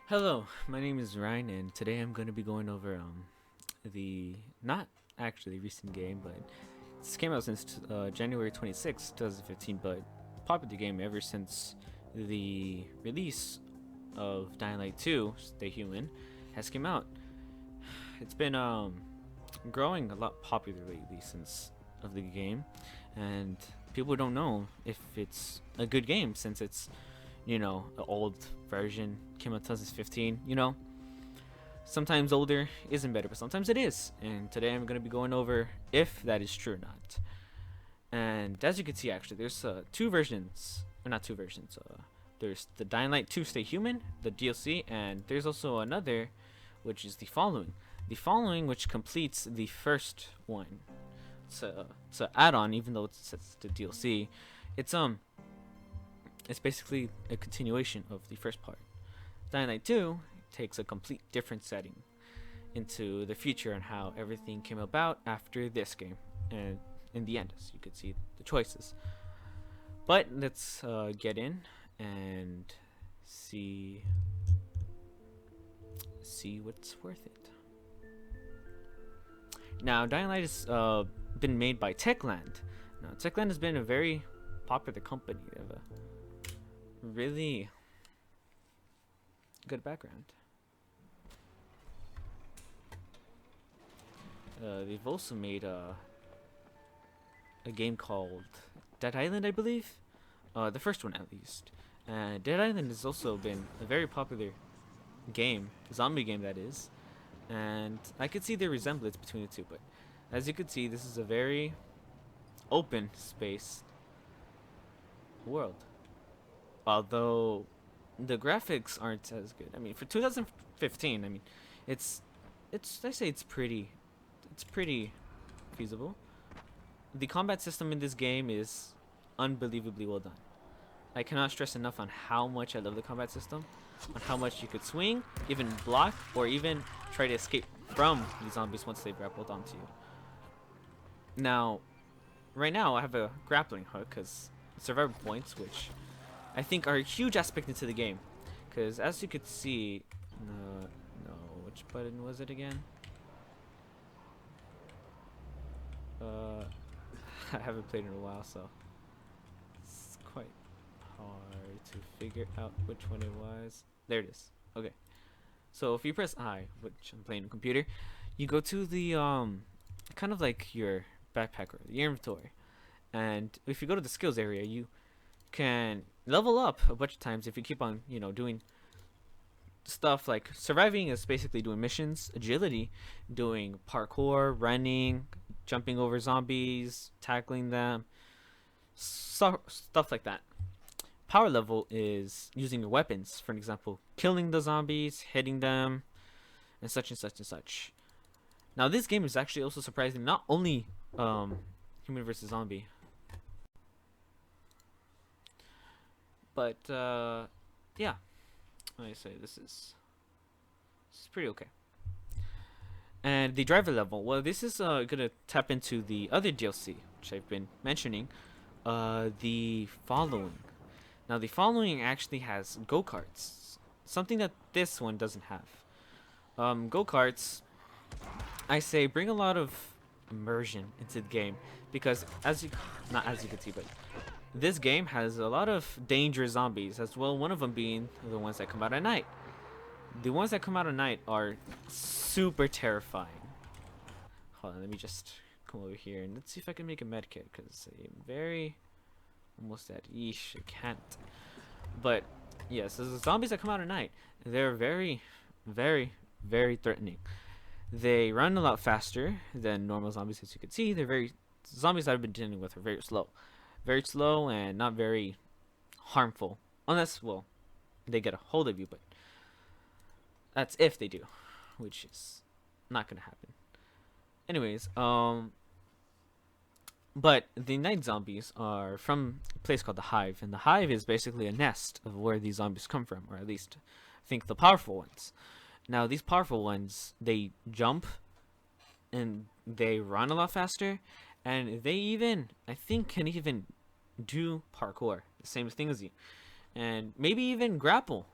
Hello, my name is Ryan, and today I'm going to be going over the not actually recent game, but this came out since January 26, 2015, but popular game ever since the release of Dying Light 2, Stay Human, has came out. It's been growing a lot popular lately since of the game, and people don't know if it's a good game since it's the old version came out 2015. Sometimes older isn't better, but sometimes it is. And today I'm going to be going over if that is true or not. And as you can see, actually, there's two versions, or not two versions. There's the Dying Light 2 Stay Human, the DLC, and there's also another, which is the following. The following, which completes the first one. It's an add-on, even though it's the DLC. It's it's basically a continuation of the first part. Dying Light 2 takes a complete different setting into the future and how everything came about after this game, and in the end, as you could see the choices. But let's get in and see what's worth it. Now, Dying Light has been made by Techland. Now, Techland has been a very popular company. They have a really good background. They've also made a game called Dead Island, I believe. The first one, at least. Dead Island has also been a very popular game, zombie game that is. And I could see the resemblance between the two, but as you could see, this is a very open space world. Although the graphics aren't as good. I mean, for 2015, I mean, it's I say it's pretty feasible. The combat system in this game is unbelievably well done. I cannot stress enough on how much I love the combat system, on how much you could swing, even block, or even try to escape from the zombies once they've grappled onto you. Now, right now I have a grappling hook because survival points, which I think are a huge aspect into the game. Because as you could see, no, which button was it again? I haven't played in a while, so it's quite hard to figure out which one it was. There it is. Okay. So if you press I, which I'm playing on computer, you go to the kind of like your backpack or your inventory, and if you go to the skills area, you can level up a bunch of times if you keep on doing stuff like surviving is basically doing missions, agility doing parkour, running, jumping over zombies, tackling them, stuff like that. Power level is using your weapons, for example, killing the zombies, hitting them, and such and such and such. Now this game is actually also surprising, not only human versus zombie, but yeah, I say this is pretty okay. And the driver level, well, this is gonna tap into the other DLC which I've been mentioning, the following. Now the following actually has go karts, something that this one doesn't have. Go karts, I say, bring a lot of immersion into the game because not as you can see, but this game has a lot of dangerous zombies as well. One of them being the ones that come out at night. The ones that come out at night are super terrifying. Hold on, let me just come over here and let's see if I can make a medkit because I'm very almost at yeesh. I can't. But yes, the zombies that come out at night, they're very, very, very threatening. They run a lot faster than normal zombies, as you can see. They're very zombies that I've been dealing with are very slow and not very harmful, unless well, they get a hold of you. But that's if they do, which is not gonna happen. Anyways, but the night zombies are from a place called the Hive, and the Hive is basically a nest of where these zombies come from, or at least I think the powerful ones. Now these powerful ones, they jump and they run a lot faster, and they even I think can even do parkour, the same thing as you, and maybe even grapple.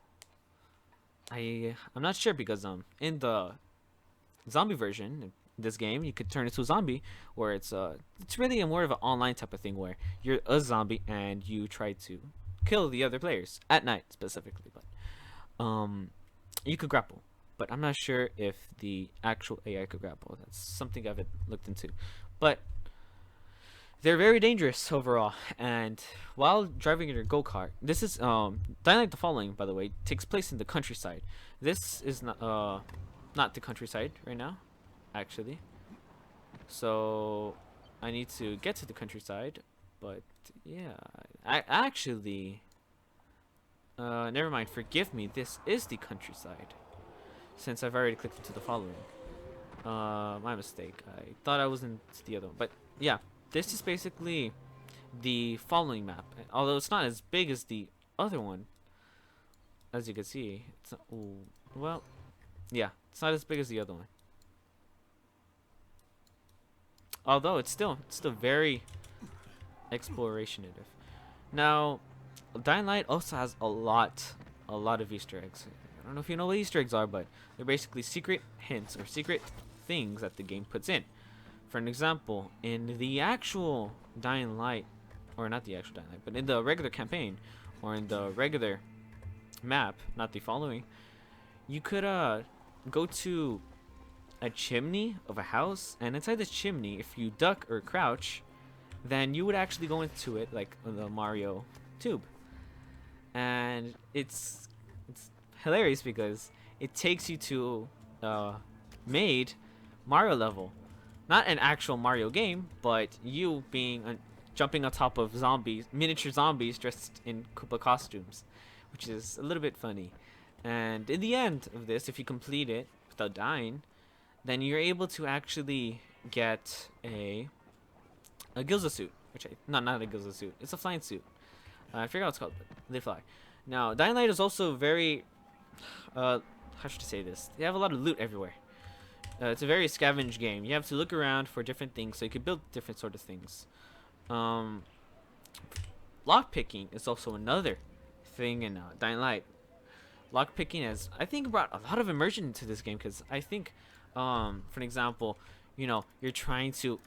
I'm not sure because in the zombie version in this game you could turn into a zombie where it's really a more of an online type of thing where you're a zombie and you try to kill the other players at night specifically, but you could grapple, but I'm not sure if the actual AI could grapple. That's something I haven't looked into, but they're very dangerous overall. And while driving in your go-kart, this is Dying Light the Following, by the way, takes place in the countryside. This is not the countryside right now, actually. So I need to get to the countryside, but yeah, I actually never mind. Forgive me. This is the countryside, since I've already clicked into the following. My mistake. I thought I was in the other one, but yeah, this is basically the following map. Although it's not as big as the other one, as you can see. It's not, ooh, well, yeah, it's not as big as the other one. Although it's still very explorationative. Now, Dying Light also has a lot of Easter eggs. I don't know if you know what Easter eggs are, but they're basically secret hints or secret things that the game puts in. For an example, in the actual Dying Light, or not the actual Dying Light, but in the regular campaign, or in the regular map, not the following, you could go to a chimney of a house, and inside the chimney, if you duck or crouch, then you would actually go into it like the Mario tube. And it's hilarious because it takes you to made Mario level. Not an actual Mario game, but you being jumping on top of zombies, miniature zombies dressed in Koopa costumes, which is a little bit funny. And in the end of this, if you complete it without dying, then you're able to actually get a Gilza suit, which not a Gilza suit. It's a flying suit. I forget what it's called, but they fly. Now, Dying Light is also very, how should I say this? They have a lot of loot everywhere. It's a very scavenge game. You have to look around for different things, so you can build different sort of things. Lockpicking is also another thing in Dying Light. Lockpicking has, I think, brought a lot of immersion into this game because I think, for an example, you know, you're trying to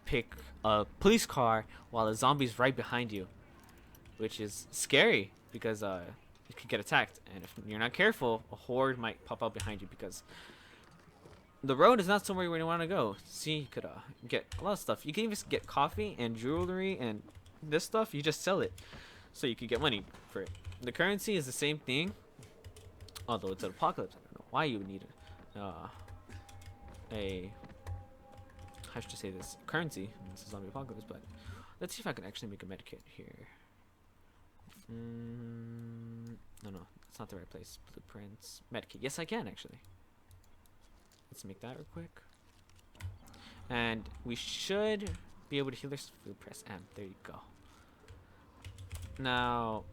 pick a police car while a zombie's right behind you, which is scary because you could get attacked, and if you're not careful, a horde might pop out behind you because the road is not somewhere where you want to go. See, you could get a lot of stuff. You can even get coffee and jewelry and this stuff. You just sell it, so you could get money for it. The currency is the same thing, although it's an apocalypse. I don't know why you would need a how should I say this, currency. It's a zombie apocalypse, but let's see if I can actually make a medkit here. No, it's not the right place. Blueprints, medkit. Yes, I can actually. Let's make that real quick. And we should be able to heal this. Press M. There you go. Now,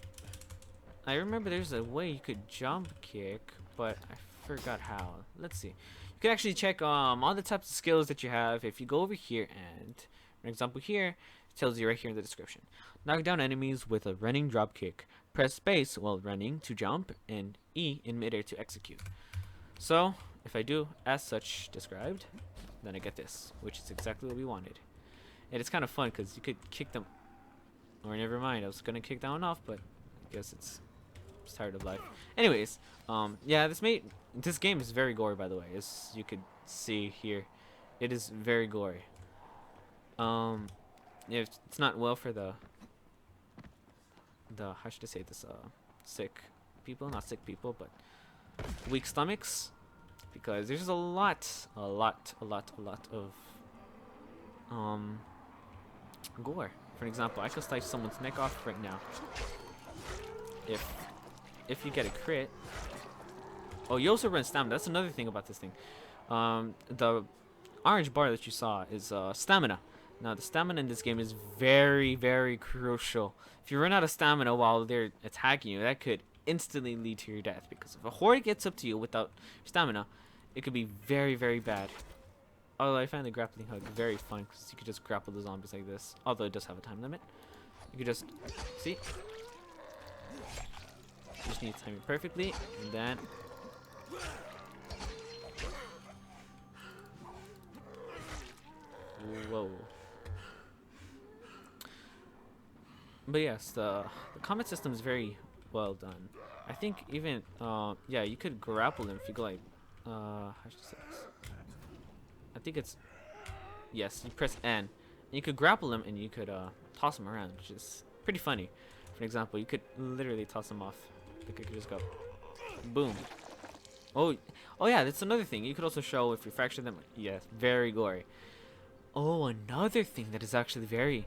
I remember there's a way you could jump kick, but I forgot how. Let's see. You can actually check all the types of skills that you have. If you go over here and, for example here, it tells you right here in the description. Knock down enemies with a running drop kick. Press space while running to jump and E in midair to execute. So, if I do as such described, then I get this, which is exactly what we wanted. And it's kind of fun because you could kick them. Or never mind, I was gonna kick that one off, but I guess it's tired of life. Anyways, yeah, this game is very gory, by the way, as you could see here. It is very gory. If it's not well for the how should I say this, sick people, not sick people, but weak stomachs, because there's a lot of gore. For example, I could slice someone's neck off right now if you get a crit. Oh, you also run stamina. That's another thing about this thing. The orange bar that you saw is stamina. Now, the stamina in this game is very, very crucial. If you run out of stamina while they're attacking you, that could instantly lead to your death, because if a horde gets up to you without stamina, it could be very, very bad. Although I find the grappling hook very fun because you could just grapple the zombies like this. Although it does have a time limit. You could just, see? You just need to time it perfectly, and then Whoa. But yes, the combat system is very well done. I think even yeah, you could grapple them if you go like how should I say this? I think it's yes, you press N, and you could grapple them and you could toss them around, which is pretty funny. For example, you could literally toss them off. They could just go boom. Oh, oh yeah, that's another thing. You could also show if you fracture them. Yes, very gory. Oh, another thing that is actually very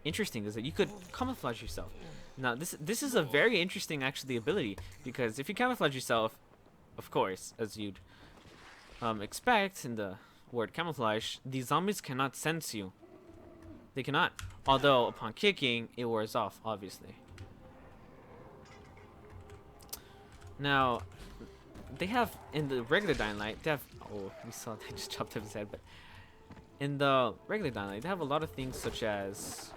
interesting is that you could camouflage yourself. Now, this is a very interesting actually ability, because if you camouflage yourself, of course, as you'd expect in the word camouflage, these zombies cannot sense you. They cannot. Although upon kicking, it wears off, obviously. Now, they have in the regular Dying Light, they have. Oh, we saw they just chopped off his head, but in the regular Dying Light, they have a lot of things such as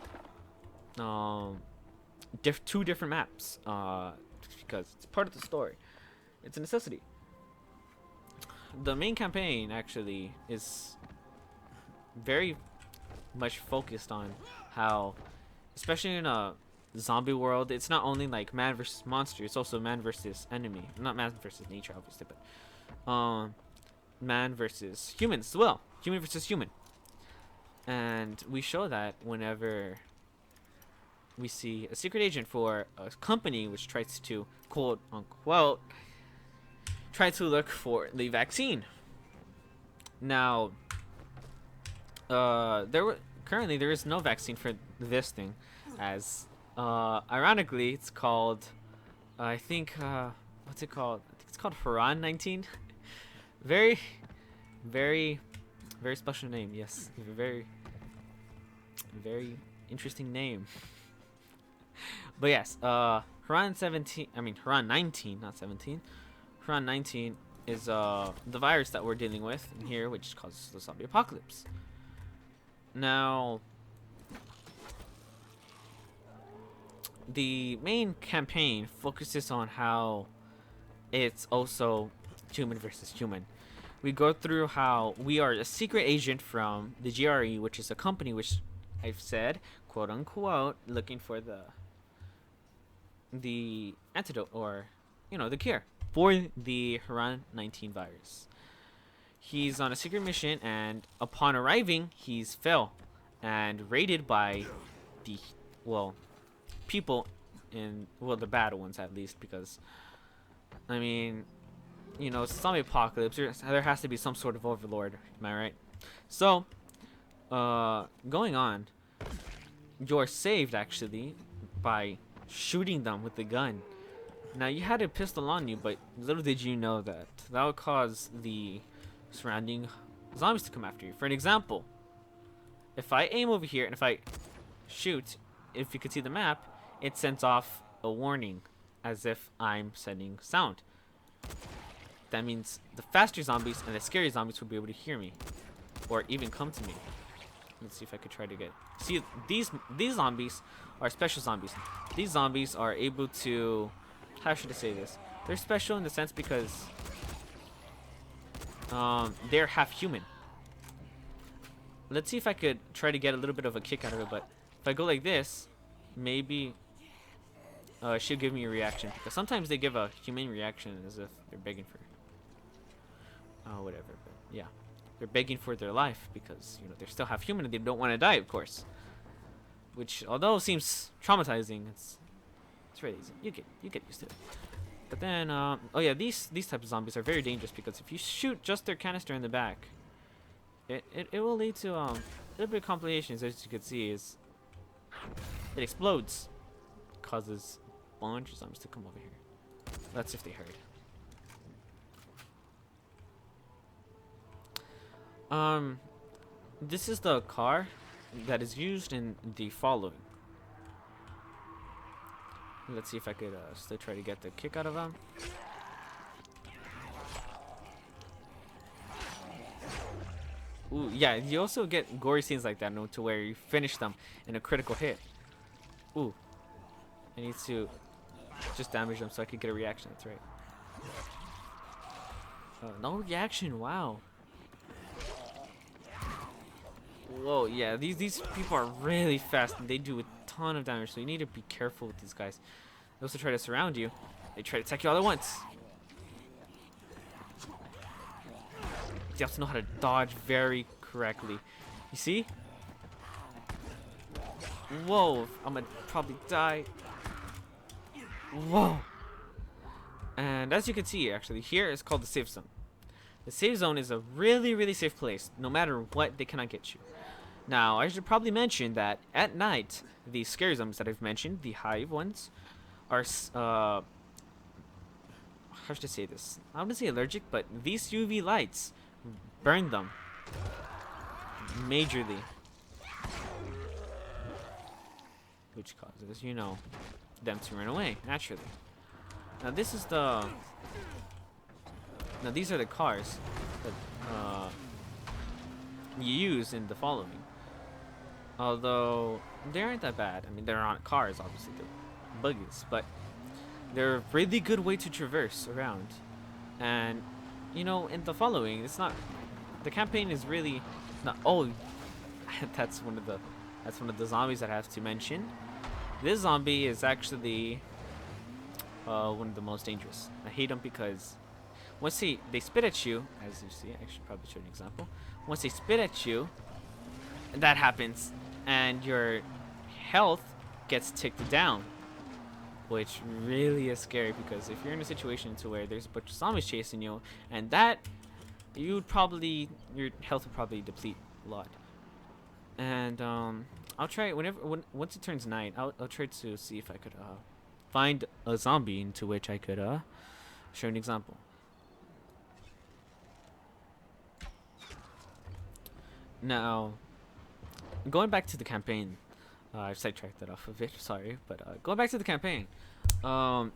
two different maps, because it's part of the story. It's a necessity. The main campaign actually is very much focused on how, especially in a zombie world, it's not only like man versus monster, it's also man versus enemy. Not man versus nature, obviously, but man versus humans as well. Human versus human. And we show that whenever we see a secret agent for a company which tries to, quote unquote, try to look for the vaccine. Now, currently there is no vaccine for this thing, as ironically it's called, I think, what's it called? I think it's called Haran 19. Very, very, very special name. Yes, very, very interesting name. But yes, Haran 17. I mean Haran 19, not 17. Haran 19 is the virus that we're dealing with in here, which causes the zombie apocalypse. Now, the main campaign focuses on how it's also human versus human. We go through how we are a secret agent from the GRE, which is a company which I've said, quote unquote, looking for the antidote, or the cure for the Haran 19 virus. He's on a secret mission, and upon arriving, he's fell and raided by the people in the bad ones, at least, because I mean, zombie apocalypse, there has to be some sort of overlord, am I right? So going on, you're saved actually by shooting them with the gun. Now, you had a pistol on you, but little did you know that would cause the surrounding zombies to come after you. For an example, if I aim over here and if I shoot, if you could see the map, it sends off a warning as if I'm sending sound. That means the faster zombies and the scary zombies will be able to hear me, or even come to me. Let's see if I could try to get. See, these zombies are special zombies. These zombies are able to. How should I say this? They're special in the sense because they're half human. Let's see if I could try to get a little bit of a kick out of it. But if I go like this, maybe it should give me a reaction, because sometimes they give a humane reaction as if they're begging for whatever. But yeah, they're begging for their life because they're still half human and they don't want to die, of course. Which, although seems traumatizing, it's really easy. You get used to it. But then, oh yeah, these type of zombies are very dangerous, because if you shoot just their canister in the back, it will lead to a little bit of complications. As you can see, is it explodes, causes a bunch of zombies to come over here. That's if they heard. This is the car that is used in the following. Let's see if I could still try to get the kick out of them. Ooh, yeah, you also get gory scenes like that, to where you finish them in a critical hit. Ooh, I need to just damage them so I could get a reaction. That's right. No reaction. Wow. Whoa, yeah, these people are really fast and they do a ton of damage, so you need to be careful with these guys. They also try to surround you. They try to attack you all at once. You have to know how to dodge very correctly. You see? Whoa, I'm gonna probably die. Whoa. And as you can see, actually, here is called the safe zone. The safe zone is a really, really safe place. No matter what, they cannot get you. Now, I should probably mention that at night, the scary zombies that I've mentioned, the hive ones, are, how should I say this? I wouldn't say allergic, but these UV lights burn them majorly. Which causes, you know, them to run away, naturally. Now, this is the... Now, these are the cars that you use in the following. Although they aren't that bad. I mean, they're on cars, obviously, they're buggies, but they're a really good way to traverse around. And you know, in the following, it's not, the campaign is really not. Oh, that's one of the zombies that I have to mention. This zombie is actually one of the most dangerous. I hate them because once they spit at you, as you see, I should probably show an example. Once they spit at you, that happens, and your health gets ticked down, which really is scary because if you're in a situation to where there's a bunch of zombies chasing you, and that your health would probably deplete a lot. And I'll try once it turns night, I'll try to see if I could find a zombie into which I could show an example. Now, going back to the campaign, I've sidetracked that off of it. Sorry, but going back to the campaign. Let's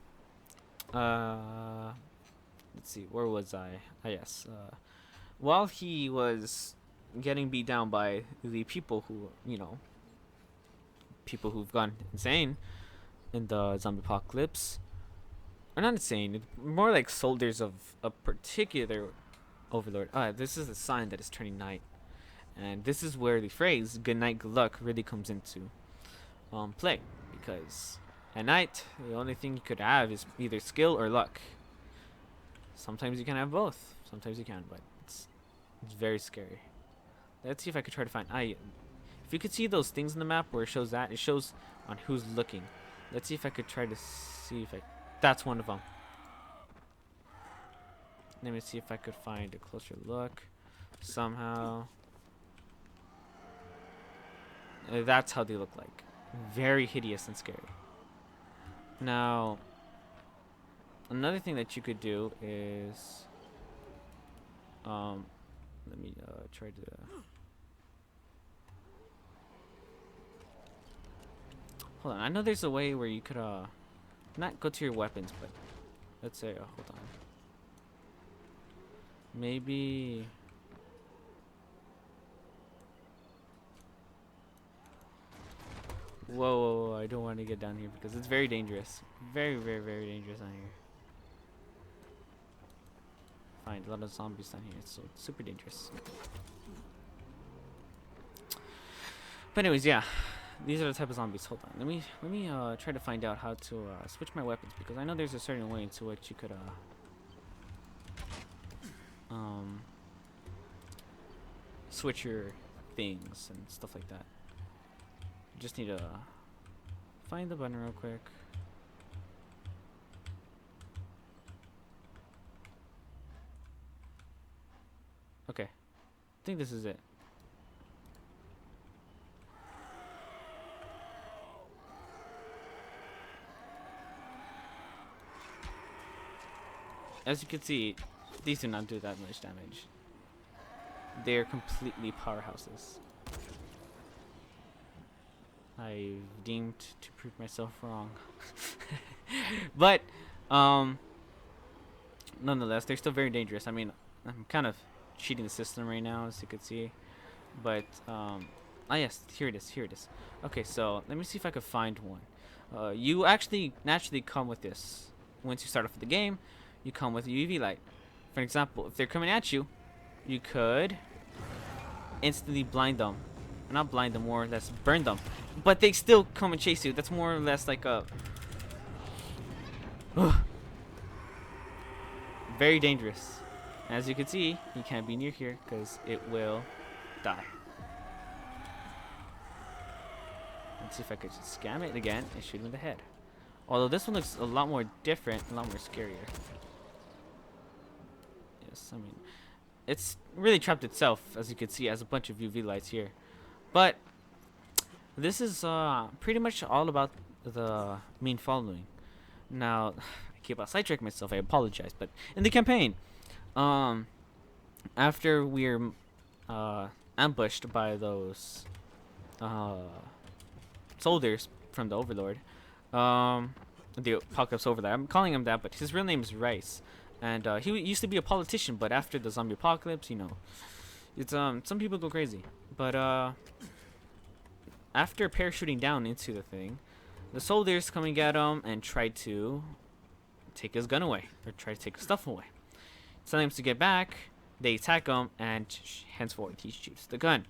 see, where was I? Ah, yes. While he was getting beat down by the people who, you know, people who've gone insane in the zombie apocalypse, or not insane, more like soldiers of a particular overlord. This is a sign that it's turning night. And this is where the phrase "good night, good luck" really comes into play, because at night the only thing you could have is either skill or luck. Sometimes you can have both. Sometimes you can, but it's very scary. Let's see if I could try to find. If you could see those things in the map where it shows that, it shows on who's looking. Let's see if I could try to see if I. That's one of them. Let me see if I could find a closer look somehow. That's how they look like. Very hideous and scary. Now, another thing that you could do is, let me try to. Hold on. I know there's a way where you could not go to your weapons, but let's say, hold on. Maybe. Whoa, I don't want to get down here because it's very dangerous. Very, very, very dangerous down here. Find a lot of zombies down here, so it's super dangerous. But anyways, yeah. These are the type of zombies. Hold on. Let me try to find out how to switch my weapons, because I know there's a certain way into which you could switch your things and stuff like that. Just need to find the button real quick. Okay, I think this is it. As you can see, these do not do that much damage. They're completely powerhouses. I've deemed to prove myself wrong. But nonetheless, they're still very dangerous. I mean, I'm kind of cheating the system right now, as you can see. But yes, here it is. Okay, so let me see if I could find one. You actually naturally come with this. Once you start off with the game, you come with a UV light. For example, if they're coming at you, you could instantly blind them. Not blind them, more or less burn them. But they still come and chase you. That's more or less like a... very dangerous. As you can see, you can't be near here because it will die. Let's see if I could just scam it again and shoot him in the head. Although this one looks a lot more different, a lot more scarier. Yes, I mean, it's really trapped itself, as you can see, as a bunch of UV lights here. But this is pretty much all about the main following. Now, I keep on sidetracking myself. I apologize, but in the campaign, after we're ambushed by those soldiers from the Overlord, the Apocalypse Overlord. I'm calling him that, but his real name is Rice, and he used to be a politician. But after the zombie apocalypse, you know, it's some people go crazy. But after parachuting down into the thing, the soldiers coming at him and try to take his gun away or try to take his stuff away. Telling him to get back, they attack him, and henceforth he shoots the gun.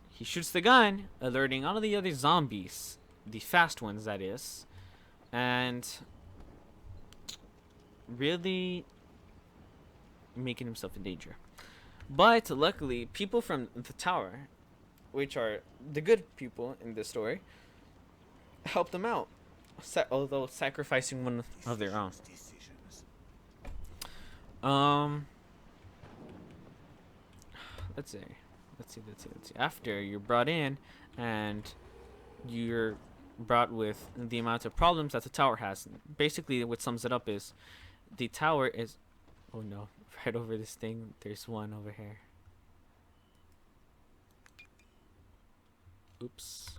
He shoots the gun, alerting all of the other zombies, the fast ones that is, and really making himself in danger. But luckily, people from the tower, which are the good people in this story, helped them out, although sacrificing one of their own. Let's see. After you're brought in and you're brought with the amount of problems that the tower has, basically what sums it up is the tower is... oh no, right over this thing, there's one over here. Oops.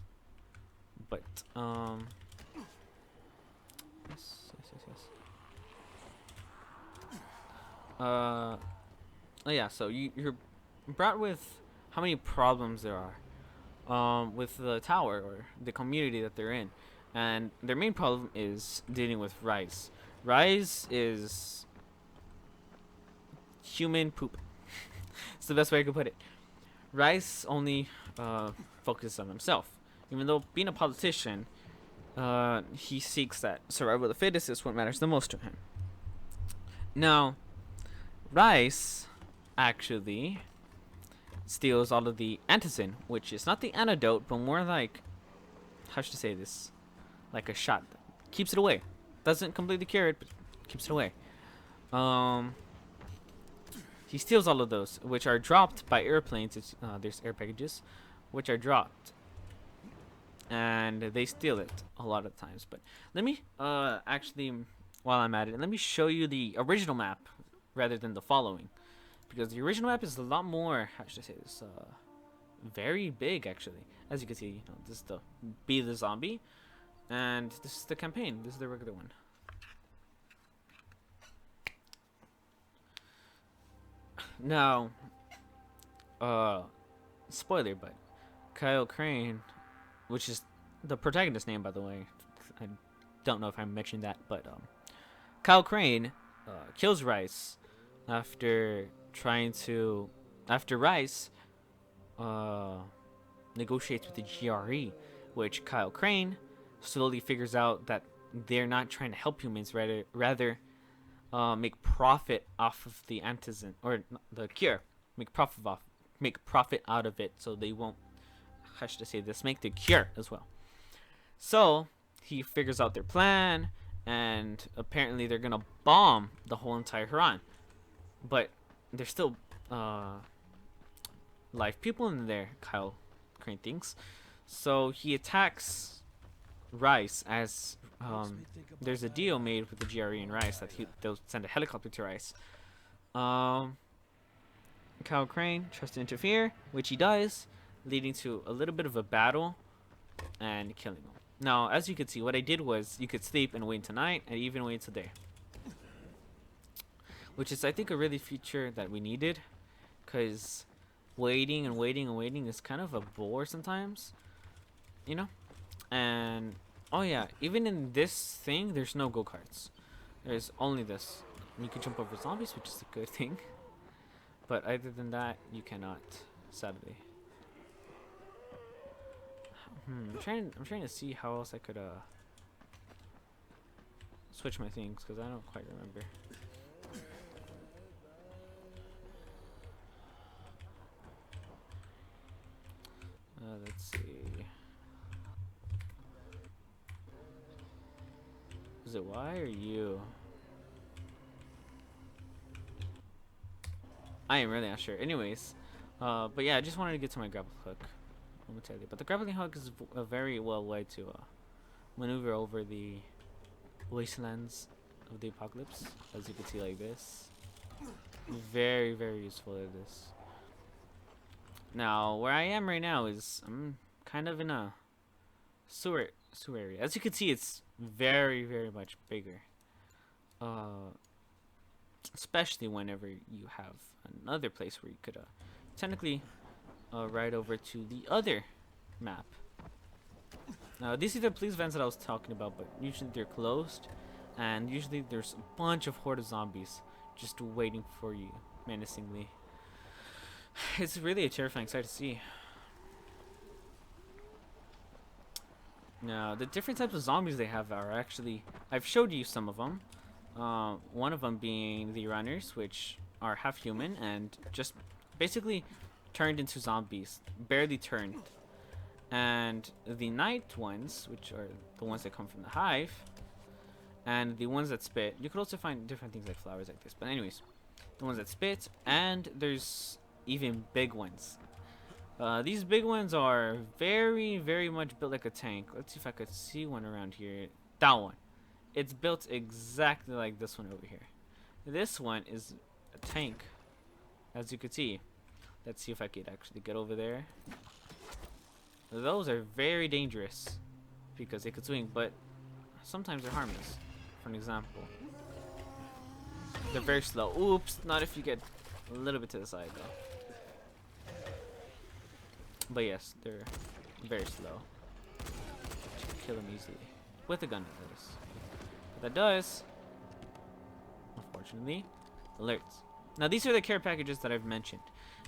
But, yes. Oh yeah, so you're brought with how many problems there are with the tower or the community that they're in, and their main problem is dealing with Rice. Rice is human poop. It's the best way I could put it. Rice only focuses on himself, even though being a politician, he seeks that survival of the fittest is what matters the most to him. Now, Rice actually steals all of the antizin, which is not the antidote, but more like, how should I say this? Like a shot. Keeps it away. Doesn't completely cure it, but keeps it away. He steals all of those, which are dropped by airplanes. There's air packages, which are dropped. And they steal it a lot of times. But let me, actually, while I'm at it, let me show you the original map rather than the following. Because the original map is a lot more, how should I say this, very big actually. As you can see, you know, this is the Be the Zombie, and this is the campaign. This is the regular one. Now, spoiler, but Kyle Crane, which is the protagonist's name, by the way, I don't know if I mentioned that, but Kyle Crane kills Rice after Rice negotiates with the GRE, which Kyle Crane slowly figures out that they're not trying to help humans, rather make profit off of the antizin or the cure, make profit out of it, so they won't, how should I say this, make the cure as well. So he figures out their plan, and apparently they're gonna bomb the whole entire Huron, but there's still live people in there, Kyle Crane thinks. So he attacks Rice, as there's a deal made with the GRE and Rice that they'll send a helicopter to Rice. Kyle Crane tries to interfere, which he does, leading to a little bit of a battle and killing him. Now, as you can see, what I did was you could sleep and wait tonight and even wait today, which is, I think, a really feature that we needed, because waiting and waiting and waiting is kind of a bore sometimes, you know. And oh yeah, even in this thing, there's no go-karts. There's only this. You can jump over zombies, which is a good thing. But other than that, you cannot, sadly. I'm trying to see how else I could switch my things because I don't quite remember. Let's see. Is it Y or U? I am really not sure. Anyways, but yeah, I just wanted to get to my grapple hook momentarily. But the grappling hook is a very well way to maneuver over the wastelands of the apocalypse, as you can see like this. Very, very useful at this. Now, where I am right now is I'm kind of in a sewer area. As you can see, it's very, very much bigger. Especially whenever you have another place where you could technically ride over to the other map. Now, these are the police vans that I was talking about, but usually they're closed, and usually there's a bunch of horde of zombies just waiting for you menacingly. It's really a terrifying sight to see. Now, the different types of zombies they have are actually, I've showed you some of them. One of them being the runners, which are half human and just basically turned into zombies, barely turned. And the night ones, which are the ones that come from the hive, and the ones that spit. You could also find different things like flowers like this, but anyways, the ones that spit, and there's even big ones. These big ones are very, very much built like a tank. Let's see if I could see one around here. That one. It's built exactly like this one over here. This one is a tank, as you could see. Let's see if I could actually get over there. Those are very dangerous because they could swing, but sometimes they're harmless. For an example, they're very slow. Oops, not if you get a little bit to the side though. But yes, they're very slow. You can kill them easily with a gun, at least. What that does, unfortunately, alerts. Now these are the care packages that I've mentioned.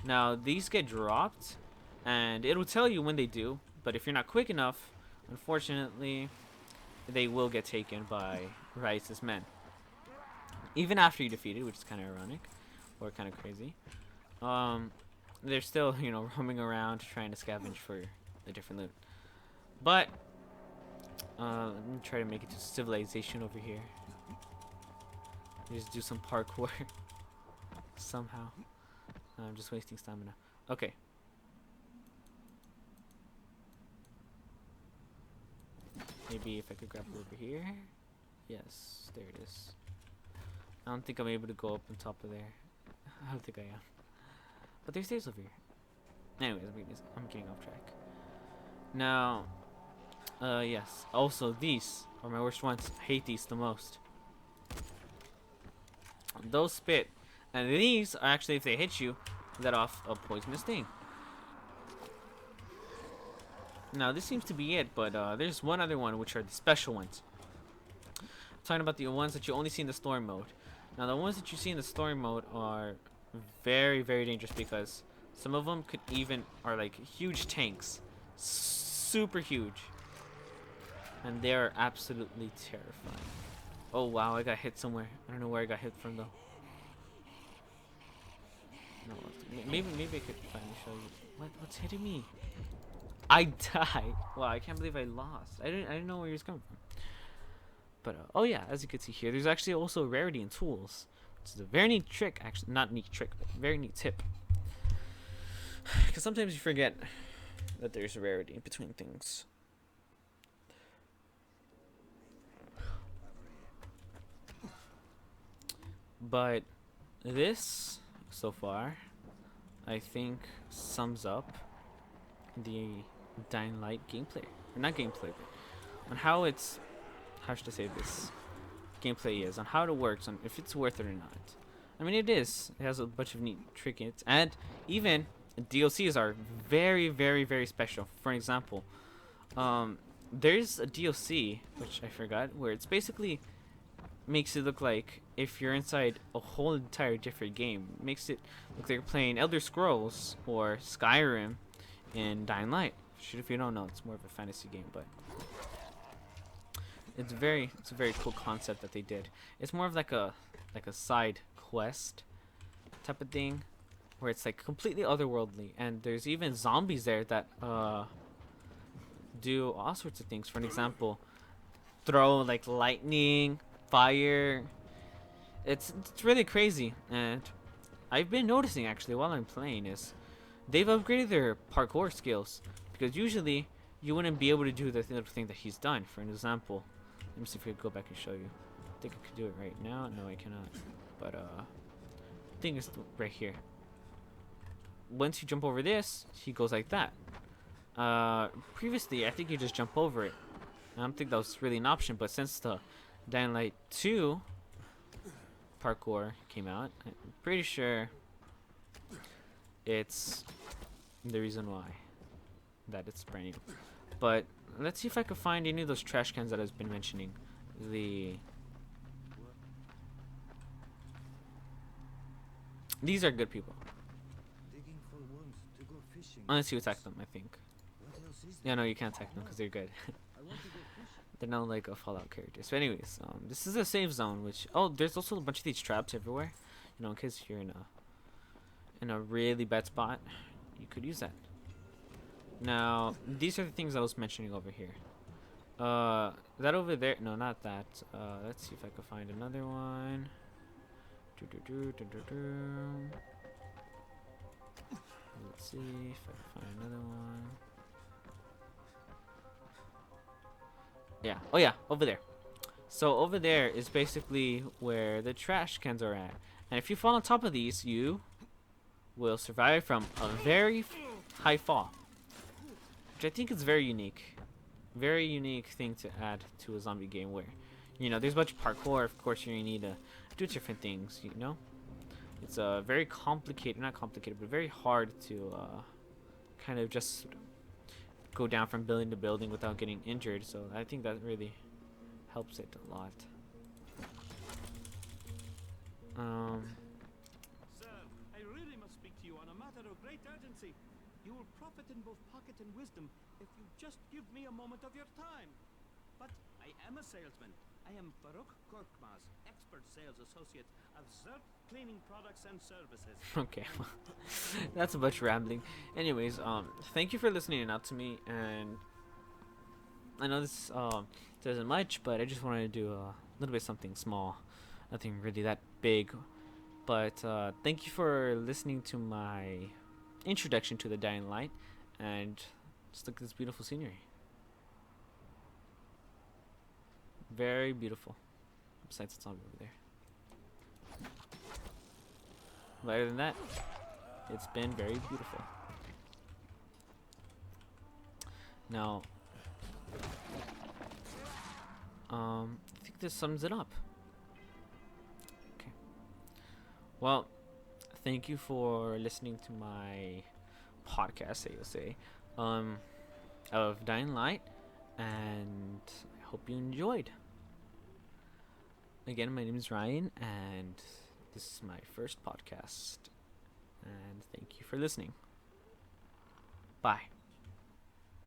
Now these get dropped, and it'll tell you when they do. But if you're not quick enough, unfortunately, they will get taken by Rice's men. Even after you defeat it, which is kind of ironic, or kind of crazy. They're still, you know, roaming around trying to scavenge for the different loot. But let me try to make it to civilization over here. Just do some parkour somehow. I'm just wasting stamina. Okay. Maybe if I could grab it over here. Yes, there it is. I don't think I'm able to go up on top of there. I don't think I am. But there's stairs over here. Anyways, I'm getting off track. Now, yes. Also, these are my worst ones. I hate these the most. Those spit. And these are actually, if they hit you, let off a poisonous sting. Now, this seems to be it, but there's one other one, which are the special ones. I'm talking about the ones that you only see in the story mode. Now, the ones that you see in the story mode are very, very dangerous because some of them are like huge tanks. Super huge. And they are absolutely terrifying. Oh, wow, I got hit somewhere. I don't know where I got hit from, though. No, maybe I could finally show you. What's hitting me? I died. Wow, I can't believe I lost. I didn't know where he was coming from. But oh yeah, as you can see here, there's actually also a rarity in tools. It's a very neat trick, actually, not neat trick, but very neat tip. Because sometimes you forget that there's a rarity between things. But this, so far, I think sums up the Dying Light gameplay. Or not gameplay, but on how should I say this? Gameplay is, on how it works, on if it's worth it or not. I mean, it is. It has a bunch of neat tricks, and even DLCs are very, very, very special. For example, there's a DLC, which I forgot, where it's basically makes it look like if you're inside a whole entire different game. Makes it look like you're playing Elder Scrolls or Skyrim in Dying Light. Shoot, if you don't know, it's more of a fantasy game, but it's a very cool concept that they did. It's more of like a side quest type of thing, where it's like completely otherworldly, and there's even zombies there that do all sorts of things. For an example, throw like lightning, fire. It's really crazy, and I've been noticing actually while I'm playing is they've upgraded their parkour skills, because usually you wouldn't be able to do the thing that he's done. For an example, let me see if I can go back and show you. I think I could do it right now. No, I cannot. But I think it's right here. Once you jump over this, he goes like that. Previously, I think you just jump over it. I don't think that was really an option, but since the Dying Light 2 parkour came out, I'm pretty sure it's the reason why that it's brand new. But let's see if I can find any of those trash cans that I've been mentioning. These are good people. Unless you attack them, I think. Yeah, no, you can't attack them because they're good. They're not like a Fallout characters. So anyways, this is a safe zone, which, oh, there's also a bunch of these traps everywhere. You know, in case you're in a really bad spot, you could use that. Now, these are the things I was mentioning over here. That over there, no, not that. Let's see if I can find another one. Let's see if I can find another one. Yeah. Oh yeah, over there. So over there is basically where the trash cans are at. And if you fall on top of these, you will survive from a very high fall. Which I think is very unique. Very unique thing to add to a zombie game where, you know, there's a bunch of parkour. Of course, you need to do different things, you know? It's very complicated, not complicated, but very hard to kind of just go down from building to building without getting injured. So I think that really helps it a lot. Sir, I really must speak to you on a matter of great urgency. You will profit in both pocket and wisdom if you just give me a moment of your time. But I am a salesman. I am Farouk Korkmaz, expert sales associate of Zerk Cleaning Products and Services. Okay, well, that's a bunch of rambling. Anyways, thank you for listening out to me, and I know this doesn't much, but I just wanted to do a little bit something small, nothing really that big. But thank you for listening to my introduction to the Dying Light, and just look at this beautiful scenery. Very beautiful. Besides, it's all over there. But other than that, it's been very beautiful. Now, I think this sums it up. Okay. Well, thank you for listening to my podcast, I will say, of Dying Light, and I hope you enjoyed. Again, my name is Ryan, and this is my first podcast, and thank you for listening. Bye.